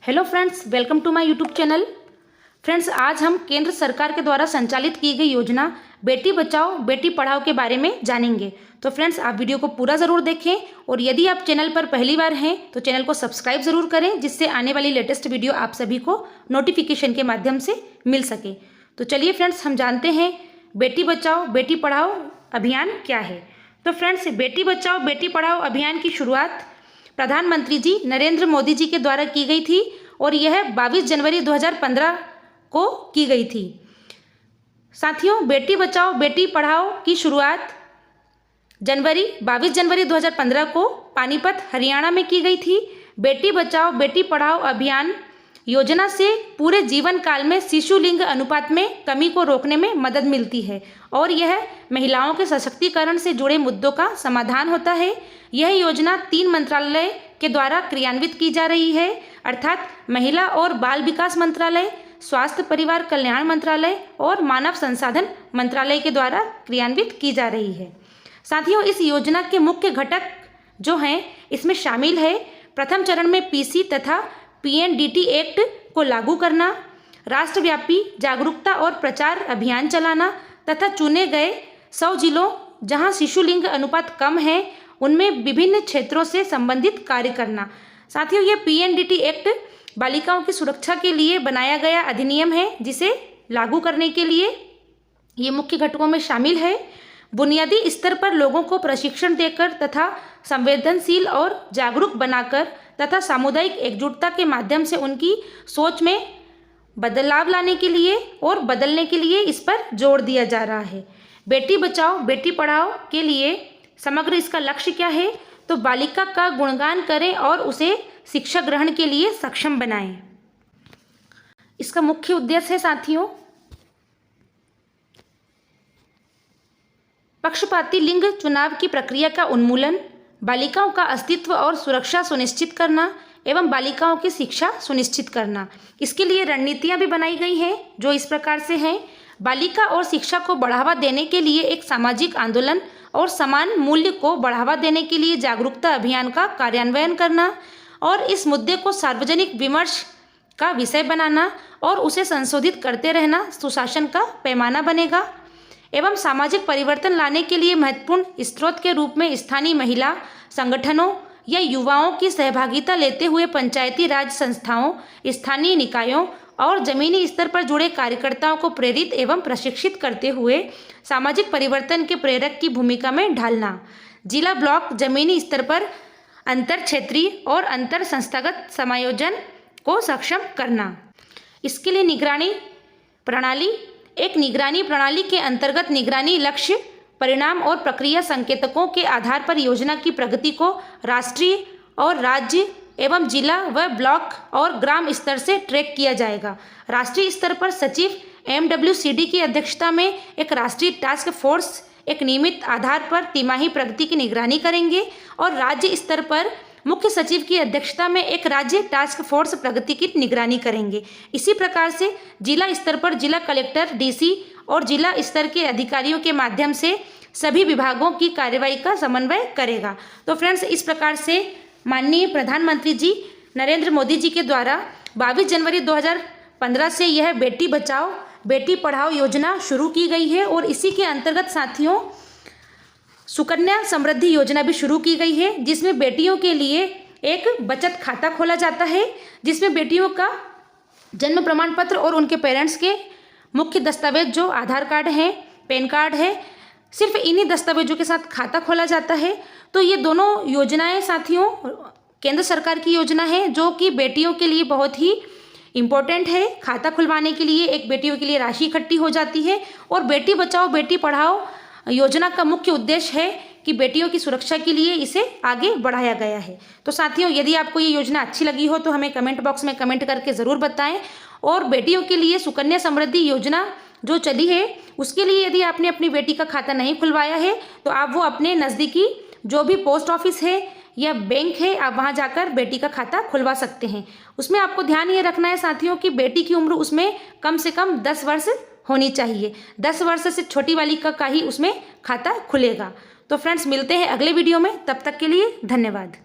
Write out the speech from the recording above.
Hello friends, welcome to my YouTube channel. Friends, आज हम केंद्र सरकार के द्वारा संचालित की गई योजना बेटी बचाओ बेटी पढ़ाओ के बारे में जानेंगे। तो फ्रेंड्स, आप वीडियो को पूरा ज़रूर देखें और यदि आप चैनल पर पहली बार हैं तो चैनल को सब्सक्राइब ज़रूर करें, जिससे आने वाली लेटेस्ट वीडियो आप सभी को नोटिफिकेशन के माध्यम से मिल सके। तो चलिए फ्रेंड्स, हम जानते हैं बेटी बचाओ बेटी पढ़ाओ अभियान क्या है। तो फ्रेंड्स, बेटी बचाओ बेटी पढ़ाओ अभियान की शुरुआत प्रधानमंत्री जी नरेंद्र मोदी जी के द्वारा की गई थी और यह 22 जनवरी 2015 को की गई थी। साथियों, बेटी बचाओ बेटी पढ़ाओ की शुरुआत 22 जनवरी 2015 को पानीपत हरियाणा में की गई थी। बेटी बचाओ बेटी पढ़ाओ अभियान योजना से पूरे जीवन काल में शिशु लिंग अनुपात में कमी को रोकने में मदद मिलती है और यह महिलाओं के सशक्तिकरण से जुड़े मुद्दों का समाधान होता है। यह योजना 3 मंत्रालय के द्वारा क्रियान्वित की जा रही है, अर्थात महिला और बाल विकास मंत्रालय, स्वास्थ्य परिवार कल्याण मंत्रालय और मानव संसाधन मंत्रालय के द्वारा क्रियान्वित की जा रही है। साथियों, इस योजना के मुख्य घटक जो हैं इसमें शामिल है प्रथम चरण में पीसी तथा पीएनडीटी एक्ट को लागू करना, राष्ट्रव्यापी जागरूकता और प्रचार अभियान चलाना तथा चुने गए 100 जिलों जहां शिशु लिंग अनुपात कम है उनमें विभिन्न क्षेत्रों से संबंधित कार्य करना। साथियों, ये पीएनडीटी एक्ट बालिकाओं की सुरक्षा के लिए बनाया गया अधिनियम है, जिसे लागू करने के लिए ये मुख्य घटकों में शामिल है बुनियादी स्तर पर लोगों को प्रशिक्षण देकर तथा संवेदनशील और जागरूक बनाकर तथा सामुदायिक एकजुटता के माध्यम से उनकी सोच में बदलाव लाने के लिए और बदलने के लिए इस पर जोर दिया जा रहा है। बेटी बचाओ बेटी पढ़ाओ के लिए समग्र इसका लक्ष्य क्या है? तो बालिका का गुणगान करें और उसे शिक्षा ग्रहण के लिए सक्षम बनाएं। इसका मुख्य उद्देश्य है साथियों पक्षपाती लिंग चुनाव की प्रक्रिया का उन्मूलन, बालिकाओं का अस्तित्व और सुरक्षा सुनिश्चित करना एवं बालिकाओं की शिक्षा सुनिश्चित करना। इसके लिए रणनीतियां भी बनाई गई हैं जो इस प्रकार से हैं। बालिका और शिक्षा को बढ़ावा देने के लिए एक सामाजिक आंदोलन और समान मूल्य को बढ़ावा देने के लिए जागरूकता अभियान का कार्यान्वयन करना और इस मुद्दे को सार्वजनिक विमर्श का विषय बनाना और उसे संशोधित करते रहना सुशासन का पैमाना बनेगा एवं सामाजिक परिवर्तन लाने के लिए महत्वपूर्ण स्रोत के रूप में स्थानीय महिला संगठनों या युवाओं की सहभागिता लेते हुए पंचायती राज संस्थाओं, स्थानीय निकायों और जमीनी स्तर पर जुड़े कार्यकर्ताओं को प्रेरित एवं प्रशिक्षित करते हुए सामाजिक परिवर्तन के प्रेरक की भूमिका में ढालना। जिला ब्लॉक जमीनी स्तर पर अंतर क्षेत्रीय और अंतर संस्थागत समायोजन को सक्षम करना। इसके लिए निगरानी प्रणाली के अंतर्गत निगरानी लक्ष्य, परिणाम और प्रक्रिया संकेतकों के आधार पर योजना की प्रगति को राष्ट्रीय और राज्य एवं जिला व ब्लॉक और ग्राम स्तर से ट्रैक किया जाएगा। राष्ट्रीय स्तर पर सचिव MWCD की अध्यक्षता में एक राष्ट्रीय टास्क फोर्स एक नियमित आधार पर तिमाही प्रगति की निगरानी करेंगे और राज्य स्तर पर मुख्य सचिव की अध्यक्षता में एक राज्य टास्क फोर्स प्रगति की निगरानी करेंगे। इसी प्रकार से जिला स्तर पर जिला कलेक्टर, DC और जिला स्तर के अधिकारियों के माध्यम से सभी विभागों की कार्रवाई का समन्वय करेगा। तो फ्रेंड्स, इस प्रकार से माननीय प्रधानमंत्री जी नरेंद्र मोदी जी के द्वारा 22 जनवरी 2015 से यह बेटी बचाओ बेटी पढ़ाओ योजना शुरू की गई है और इसी के अंतर्गत साथियों सुकन्या समृद्धि योजना भी शुरू की गई है, जिसमें बेटियों के लिए एक बचत खाता खोला जाता है, जिसमें बेटियों का जन्म प्रमाण पत्र और उनके पेरेंट्स के मुख्य दस्तावेज जो आधार कार्ड है, पैन कार्ड है, सिर्फ इन्हीं दस्तावेजों के साथ खाता खोला जाता है। तो ये दोनों योजनाएं साथियों केंद्र सरकार की योजना है जो कि बेटियों के लिए बहुत ही इम्पोर्टेंट है। खाता खुलवाने के लिए एक बेटियों के लिए राशि इकट्ठी हो जाती है और बेटी बचाओ बेटी पढ़ाओ योजना का मुख्य उद्देश्य है कि बेटियों की सुरक्षा के लिए इसे आगे बढ़ाया गया है। तो साथियों, यदि आपको ये योजना अच्छी लगी हो तो हमें कमेंट बॉक्स में कमेंट करके ज़रूर बताएं और बेटियों के लिए सुकन्या समृद्धि योजना जो चली है उसके लिए यदि आपने अपनी बेटी का खाता नहीं खुलवाया है तो आप वो अपने नज़दीकी जो भी पोस्ट ऑफिस है या बैंक है आप वहाँ जाकर बेटी का खाता खुलवा सकते हैं। उसमें आपको ध्यान ये रखना है साथियों कि बेटी की उम्र उसमें कम से कम 10 वर्ष होनी चाहिए। 10 वर्ष से छोटी वाली का ही उसमें खाता खुलेगा। तो फ्रेंड्स, मिलते हैं अगले वीडियो में, तब तक के लिए धन्यवाद।